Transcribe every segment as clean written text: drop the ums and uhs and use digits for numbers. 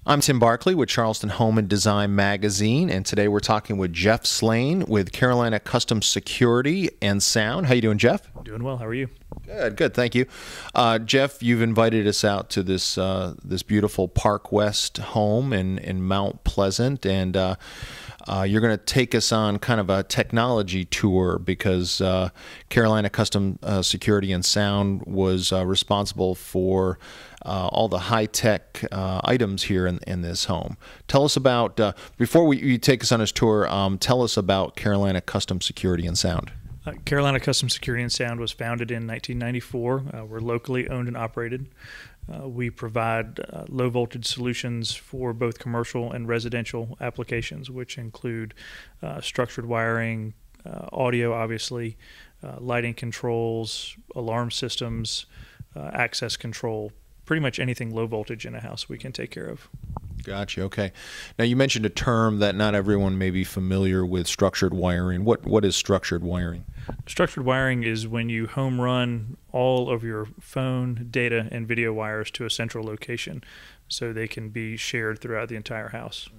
I'm Tim Barkley with Charleston Home and Design Magazine, and today we're talking with Jeff Slane with Carolina Custom Security and Sound. How you doing, Jeff? Doing well. How are you? Good, good. Thank you. Jeff, you've invited us out to this this beautiful Park West home in Mount Pleasant, and you're going to take us on kind of a technology tour because Carolina Custom Security and Sound was responsible for all the high-tech items here in this home. Tell us about, before you take us on this tour, tell us about Carolina Custom Security and Sound. Carolina Custom Security and Sound was founded in 1994. We're locally owned and operated. We provide low-voltage solutions for both commercial and residential applications, which include structured wiring, audio, obviously, lighting controls, alarm systems, access control. Pretty much anything low voltage in a house we can take care of. Gotcha. Okay. Now you mentioned a term that not everyone may be familiar with: structured wiring. What is structured wiring? Structured wiring is when you home run all of your phone, data, and video wires to a central location, so they can be shared throughout the entire house.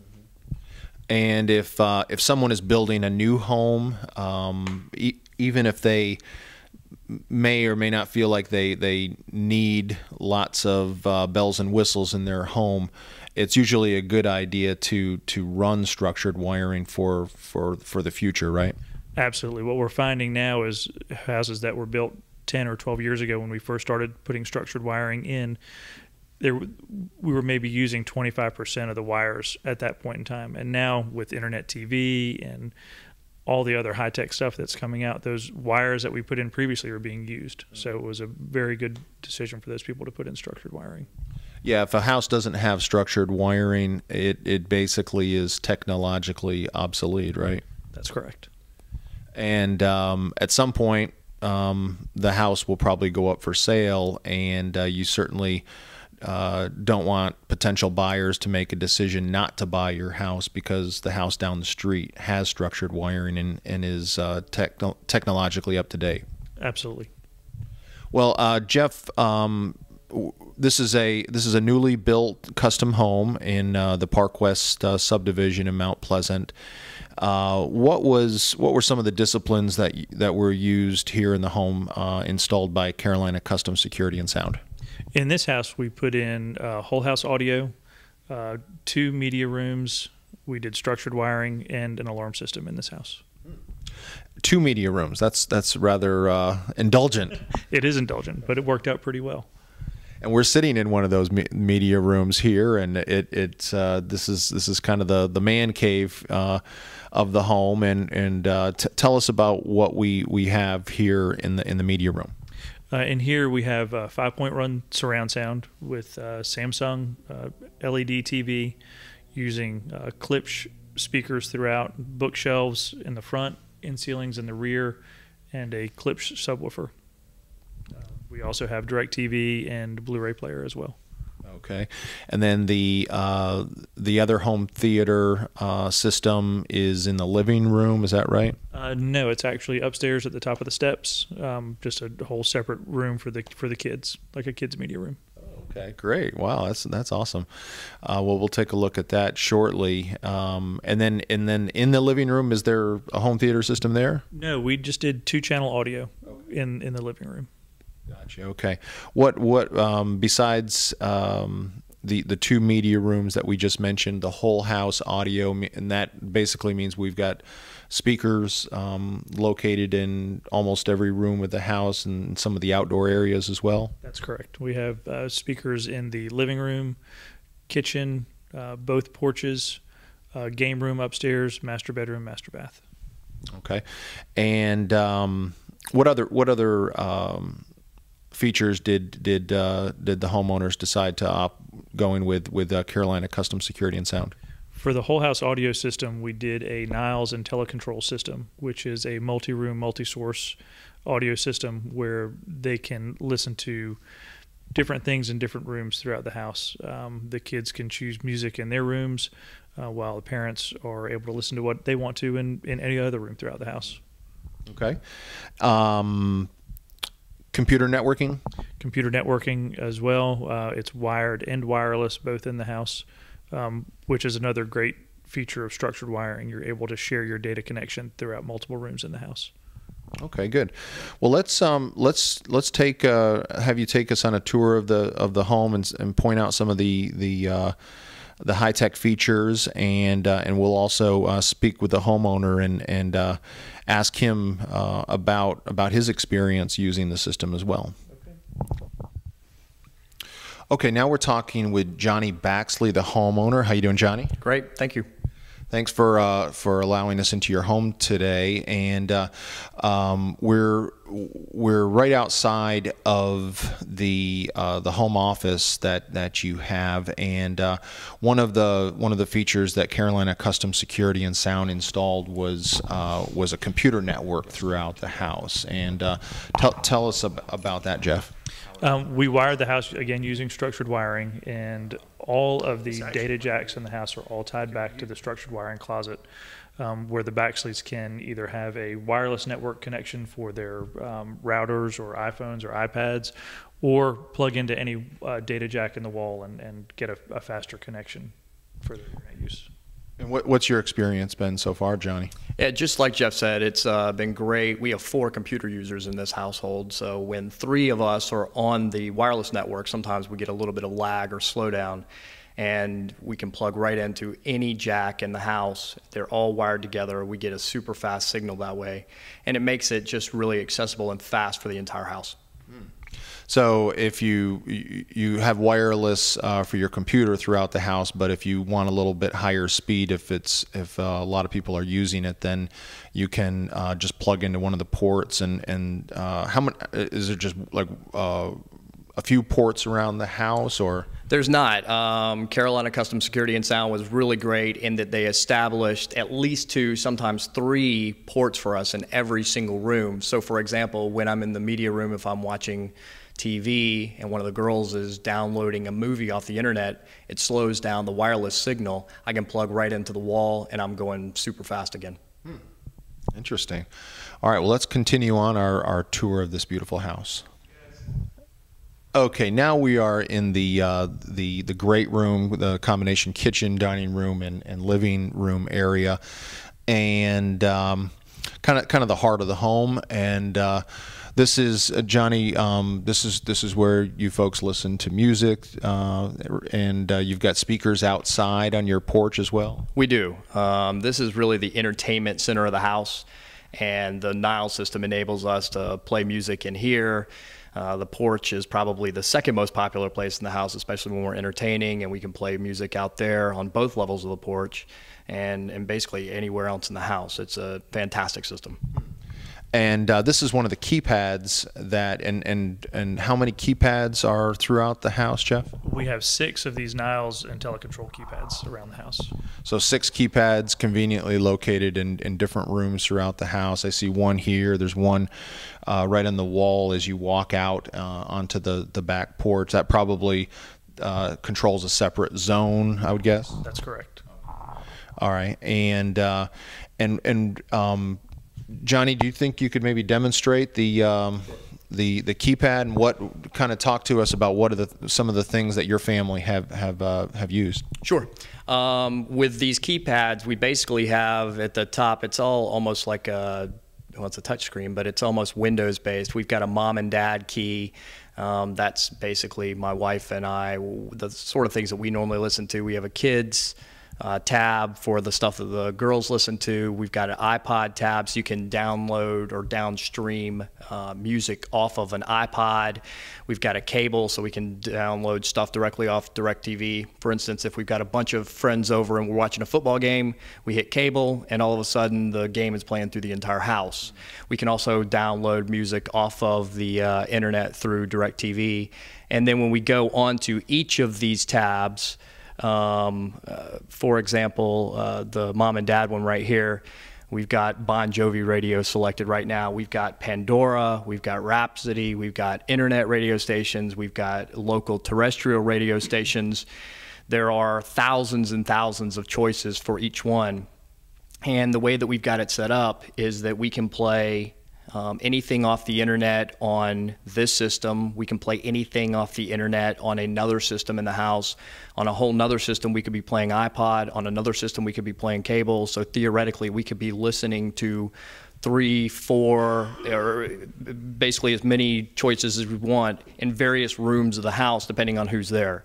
And if someone is building a new home, even if they may or may not feel like they need lots of bells and whistles in their home, it's usually a good idea to run structured wiring for the future, right? Absolutely. What we're finding now is houses that were built 10 or 12 years ago, when we first started putting structured wiring in, we were maybe using 25% of the wires at that point in time. And now with internet TV and all the other high-tech stuff that's coming out, those wires that we put in previously are being used. So it was a very good decision for those people to put in structured wiring. Yeah, if a house doesn't have structured wiring, it basically is technologically obsolete, right? That's correct. And at some point, the house will probably go up for sale, and you certainly don't want potential buyers to make a decision not to buy your house because the house down the street has structured wiring and is technologically up to date. Absolutely. Well, Jeff, this is a newly built custom home in the Park West subdivision in Mount Pleasant. What were some of the disciplines that were used here in the home installed by Carolina Custom Security and Sound? In this house, we put in whole house audio, 2 media rooms. We did structured wiring and an alarm system in this house. 2 media rooms. That's rather indulgent. It is indulgent, but it worked out pretty well. And we're sitting in one of those media rooms here, and this is kind of the man cave of the home. And tell us about what we have here in the media room. In here we have 5-point run surround sound with Samsung LED TV, using clip speakers throughout, bookshelves in the front, in ceilings in the rear, and a clip subwoofer. We also have DirecTV and Blu-ray player as well. Okay, and then the other home theater system is in the living room. Is that right? No, it's actually upstairs at the top of the steps. Just a whole separate room for the kids, like a kids media room. Okay, great. Wow, that's awesome. Well, we'll take a look at that shortly. And then in the living room, is there a home theater system there? No, we just did 2-channel audio in the living room. Gotcha. Okay. What besides the 2 media rooms that we just mentioned, the whole house audio, and that basically means we've got speakers located in almost every room of the house and some of the outdoor areas as well? That's correct. We have speakers in the living room, kitchen, both porches, game room upstairs, master bedroom, master bath. Okay. And what other features did the homeowners decide to going with Carolina Custom Security and Sound? For the whole house audio system, we did a Niles and telecontrol system, which is a multi-room, multi-source audio system where they can listen to different things in different rooms throughout the house. The kids can choose music in their rooms, while the parents are able to listen to what they want to in any other room throughout the house. Okay. Computer networking? Computer networking as well. It's wired and wireless both in the house. which is another great feature of structured wiring. You're able to share your data connection throughout multiple rooms in the house. Okay, good. Well, let's take have you take us on a tour of the home and point out some of the high-tech features, and we'll also speak with the homeowner and ask him about his experience using the system as well. Okay, now we're talking with Johnny Barkley, the homeowner. How you doing, Johnny? Great, thank you. Thanks for allowing us into your home today, and we're right outside of the home office that you have, and one of the features that Carolina Custom Security and Sound installed was a computer network throughout the house, and tell us about that, Jeff. We wired the house, again, using structured wiring, and all of the data jacks in the house are all tied back to the structured wiring closet, where the Barkleys can either have a wireless network connection for their routers or iPhones or iPads, or plug into any data jack in the wall and get a faster connection for their internet use. And what's your experience been so far, Johnny? Yeah, just like Jeff said, it's been great. We have 4 computer users in this household, so when 3 of us are on the wireless network, sometimes we get a little bit of lag or slowdown, and we can plug right into any jack in the house. They're all wired together. We get a super fast signal that way, and it makes it just really accessible and fast for the entire house. So if you have wireless for your computer throughout the house, but if you want a little bit higher speed, if a lot of people are using it, then you can just plug into one of the ports. And how many is there? Just like a few ports around the house, or? There's not. Carolina Custom Security and Sound was really great in that they established at least 2, sometimes 3 ports for us in every single room. So for example, when I'm in the media room, if I'm watching TV and one of the girls is downloading a movie off the internet, it slows down the wireless signal. I can plug right into the wall and I'm going super fast again. Interesting. All right, well, let's continue on our tour of this beautiful house. Okay, now we are in the great room, the combination kitchen, dining room, and living room area, and kind of the heart of the home. And this is Johnny. This is where you folks listen to music, and you've got speakers outside on your porch as well. We do. This is really the entertainment center of the house, and the Nile system enables us to play music in here. The porch is probably the second most popular place in the house, especially when we're entertaining, and we can play music out there on both levels of the porch and basically anywhere else in the house. It's a fantastic system. And this is one of the keypads that, and how many keypads are throughout the house, Jeff? We have 6 of these Niles and telecontrol keypads around the house. So 6 keypads conveniently located in different rooms throughout the house. I see one here. There's one right on the wall as you walk out onto the back porch. That probably controls a separate zone, I would guess. That's correct. All right, and Johnny, do you think you could maybe demonstrate the keypad, and what kind of talk to us about what are some of the things that your family have used? Sure. With these keypads, we basically have at the top, it's all almost like well, it's a touch screen, but it's almost Windows based. We've got a mom and dad key. That's basically my wife and I, the sort of things that we normally listen to. We have a kids tab for the stuff that the girls listen to. We've got an iPod tab, so you can download or downstream music off of an iPod. We've got a cable, so we can download stuff directly off DirecTV. For instance, if we've got a bunch of friends over and we're watching a football game, we hit cable, and all of a sudden the game is playing through the entire house. We can also download music off of the internet through DirecTV. And then when we go onto each of these tabs, for example, the mom and dad one right here, we've got Bon Jovi radio selected right now. We've got Pandora, we've got Rhapsody, we've got internet radio stations, we've got local terrestrial radio stations. There are thousands and thousands of choices for each one. And the way that we've got it set up is that we can play anything off the internet on this system. We can play anything off the internet on another system in the house. On a whole nother system, we could be playing iPod. On another system, we could be playing cable. So theoretically, we could be listening to 3, 4, or basically as many choices as we want in various rooms of the house, depending on who's there.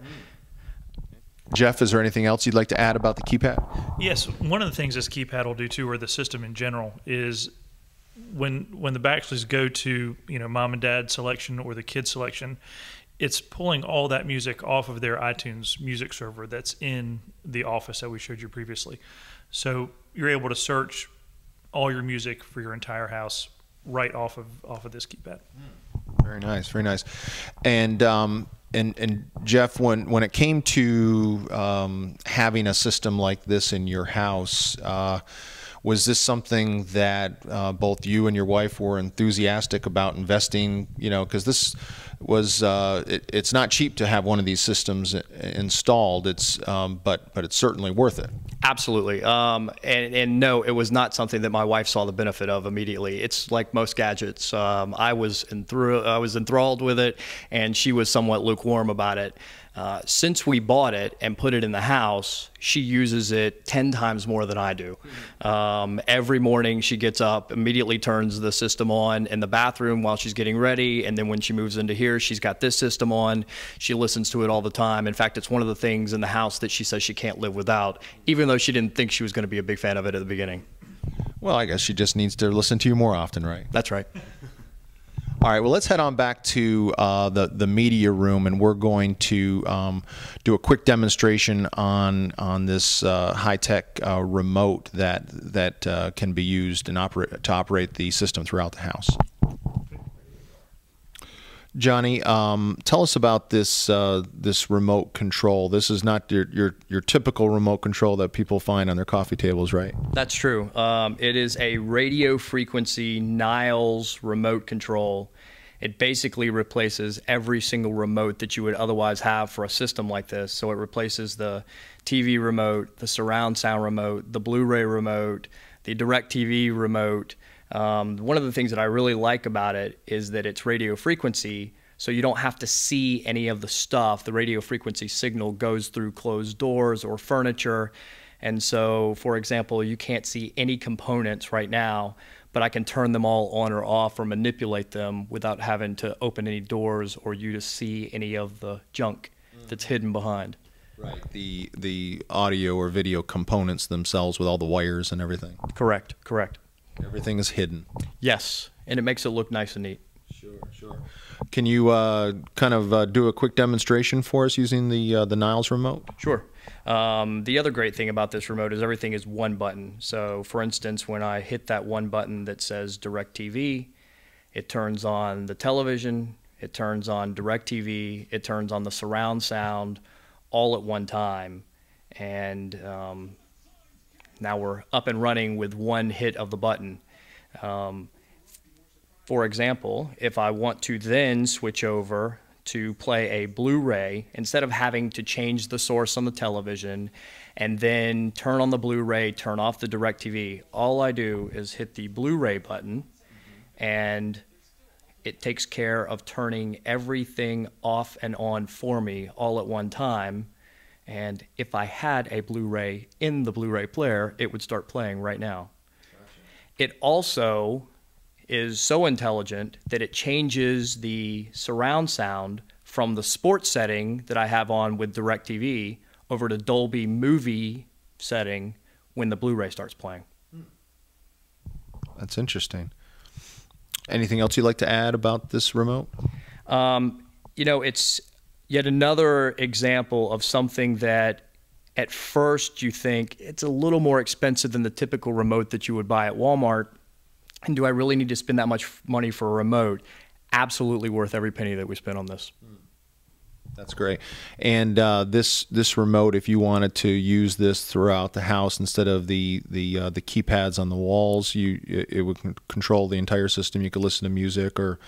Jeff, is there anything else you'd like to add about the keypad? Yes, one of the things this keypad will do too, or the system in general, is when the Backleys go to mom and dad selection or the kid selection, it's pulling all that music off of their iTunes music server that's in the office that we showed you previously. So you're able to search all your music for your entire house right off of this keypad. Very nice, very nice. And Jeff, when it came to having a system like this in your house, was this something that both you and your wife were enthusiastic about investing? Because this was it's not cheap to have one of these systems installed. It's but it's certainly worth it. Absolutely. And no, it was not something that my wife saw the benefit of immediately. It's like most gadgets. I was enthralled with it, and she was somewhat lukewarm about it. Since we bought it and put it in the house, she uses it 10 times more than I do. Every morning she gets up, immediately turns the system on in the bathroom while she's getting ready, and then when she moves into here, she's got this system on. She listens to it all the time. In fact, it's one of the things in the house that she says she can't live without, even though she didn't think she was going to be a big fan of it at the beginning. Well, I guess she just needs to listen to you more often, right? That's right. All right, well, let's head on back to the media room, and we're going to do a quick demonstration on this high-tech remote that can be used and to operate the system throughout the house. Johnny, tell us about this this remote control. This is not your typical remote control that people find on their coffee tables, right? That's true. It is a radio frequency Niles remote control. It basically replaces every single remote that you would otherwise have for a system like this. So it replaces the TV remote, the surround sound remote, the Blu-ray remote, the DirecTV remote. One of the things that I really like about it is that it's radio frequency, so you don't have to see any of the stuff. The radio frequency signal goes through closed doors or furniture, and so, for example, you can't see any components right now, but I can turn them all on or off or manipulate them without having to open any doors or you to see any of the junk that's hidden behind. Right. The audio or video components themselves with all the wires and everything. Correct. Correct. Everything is hidden. Yes, and it makes it look nice and neat. Sure, sure. Can you kind of do a quick demonstration for us using the Niles remote? Sure. The other great thing about this remote is everything is one button. So, for instance, when I hit that one button that says DirecTV, it turns on the television, it turns on DirecTV, it turns on the surround sound all at one time. And now we're up and running with one hit of the button. For example, if I want to then switch over to play a Blu-ray, instead of having to change the source on the television and then turn on the Blu-ray, turn off the DirecTV, all I do is hit the Blu-ray button and it takes care of turning everything off and on for me all at one time. And if I had a Blu-ray in the Blu-ray player, it would start playing right now. Gotcha. It also is so intelligent that it changes the surround sound from the sports setting that I have on with DirecTV over to Dolby movie setting when the Blu-ray starts playing. That's interesting. Anything else you'd like to add about this remote? You know, it's yet another example of something that at first you think it's a little more expensive than the typical remote that you would buy at Walmart. And do I really need to spend that much money for a remote? Absolutely worth every penny that we spent on this. That's great. And this remote, if you wanted to use this throughout the house instead of the keypads on the walls, it would control the entire system. You could listen to music or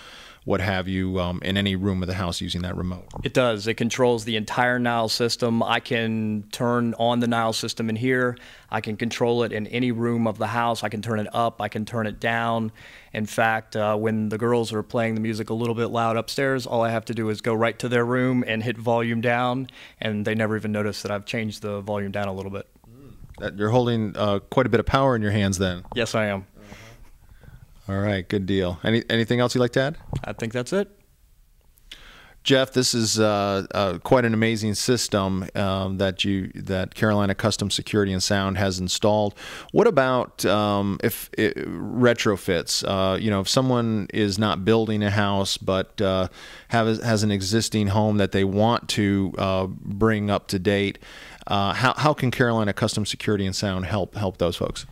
what have you, in any room of the house using that remote. It does. It controls the entire Nile system. I can turn on the Nile system in here. I can control it in any room of the house. I can turn it up. I can turn it down. In fact, when the girls are playing the music a little bit loud upstairs, all I have to do is go right to their room and hit volume down, and they never even notice that I've changed the volume down a little bit. You're holding quite a bit of power in your hands then. Yes, I am. All right, good deal. Anything else you'd like to add? I think that's it. Jeff, this is quite an amazing system that Carolina Custom Security and Sound has installed. What about if retrofits? If someone is not building a house but has an existing home that they want to bring up to date, how can Carolina Custom Security and Sound help those folks?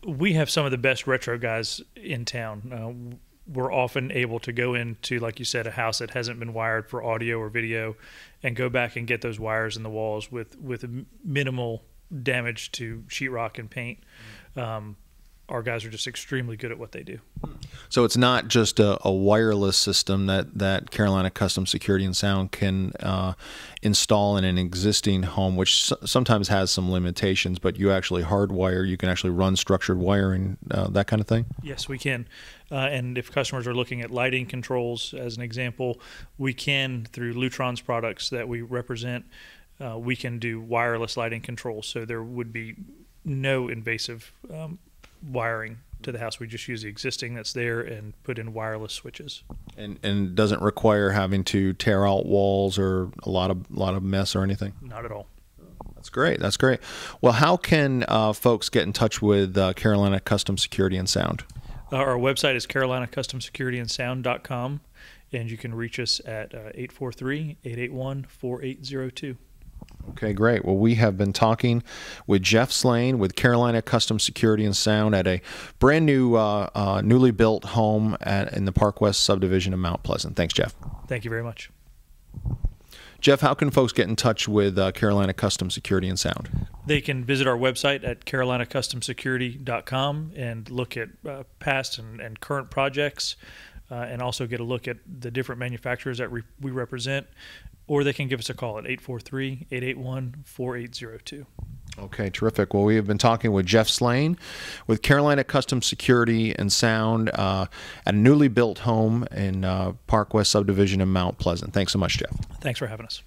We have some of the best retro guys in town. We're often able to go into, like you said, a house that hasn't been wired for audio or video and go back and get those wires in the walls with minimal damage to sheetrock and paint. Our guys are just extremely good at what they do. So it's not just a wireless system that Carolina Custom Security and Sound can install in an existing home, which sometimes has some limitations, but you actually hardwire, you can actually run structured wiring, that kind of thing? Yes, we can. And if customers are looking at lighting controls, as an example, we can, through Lutron's products that we represent, we can do wireless lighting controls. So there would be no invasive wiring to the house. We just use the existing that's there and put in wireless switches. And doesn't require having to tear out walls or a lot of mess or anything? Not at all. That's great. That's great. Well, how can folks get in touch with Carolina Custom Security and Sound? Our website is carolinacustomsecurityandsound.com, and you can reach us at 843-881-4802. Okay, great. Well, we have been talking with Jeff Slane with Carolina Custom Security and Sound at a brand new, newly built home in the Park West subdivision of Mount Pleasant. Thanks, Jeff. Thank you very much. Jeff, how can folks get in touch with Carolina Custom Security and Sound? They can visit our website at carolinacustomsecurity.com and look at past and current projects, and also get a look at the different manufacturers that we represent. Or they can give us a call at 843-881-4802. Okay, terrific. Well, we have been talking with Jeff Slane with Carolina Custom Security and Sound at a newly built home in Park West subdivision in Mount Pleasant. Thanks so much, Jeff. Thanks for having us.